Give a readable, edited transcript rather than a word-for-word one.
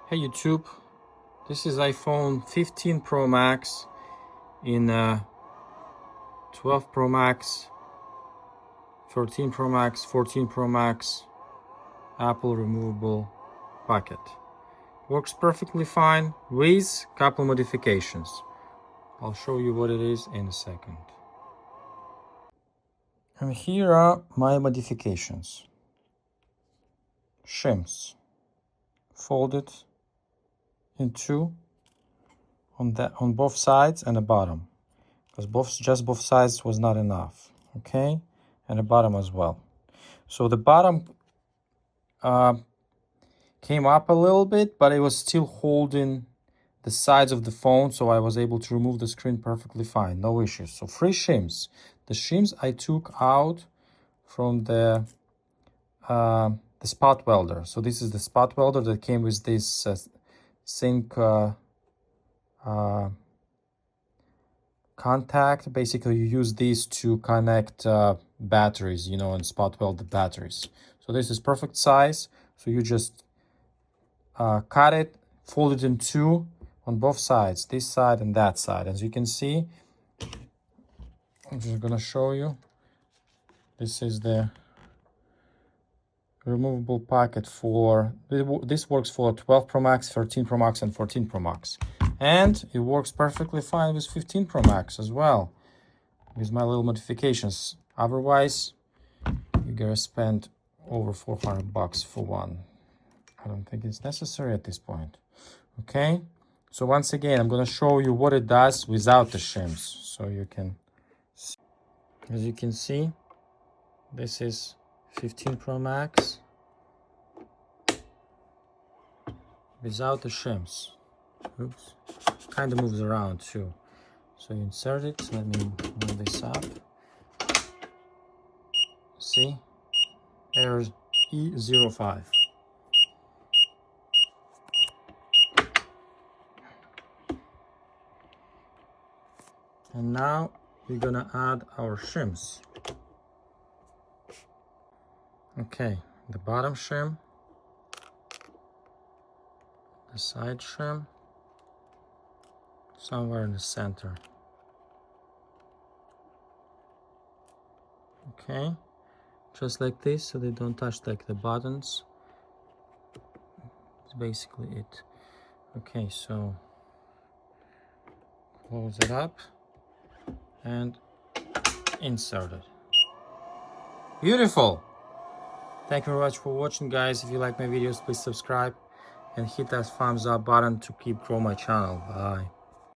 Hey YouTube, this is iPhone 15 Pro Max in 12 Pro Max, 13 Pro Max, 14 Pro Max, Apple removable pocket. Works perfectly fine with couple modifications. I'll show you what it is in a second. And here are my modifications. Shims, folded in two on both sides and the bottom, because both sides was not enough. Okay, and the bottom as well. So the bottom came up a little bit, but it was still holding the sides of the phone, so I was able to remove the screen perfectly fine, no issues. So 3 shims. The shims I took out from the spot welder. So this is the spot welder that came with this sync contact. Basically, you use these to connect batteries, and spot weld the batteries. So this is perfect size. So you just cut it, fold it in two on both sides, this side and that side. As you can see, I'm just gonna show you. This is the removable pocket for this. Works for 12 Pro Max, 13 Pro Max, and 14 Pro Max. And it works perfectly fine with 15 Pro Max as well, with my little modifications. Otherwise, you gotta spend over $400 for one. I don't think it's necessary at this point. Okay, so once again, I'm gonna show you what it does without the shims, so you can see. As you can see, this is 15 Pro Max without the shims. Oops, kind of moves around too. So you insert it. Let me move this up. See, there's E05. And now we're gonna add our shims. Okay, the bottom shim, the side shim, somewhere in the center. Okay, just like this, so they don't touch like the buttons. That's basically it. Okay, so close it up and insert it. Beautiful. Thank you very much for watching, guys. If you like my videos, please subscribe and hit that thumbs up button to keep growing my channel. Bye.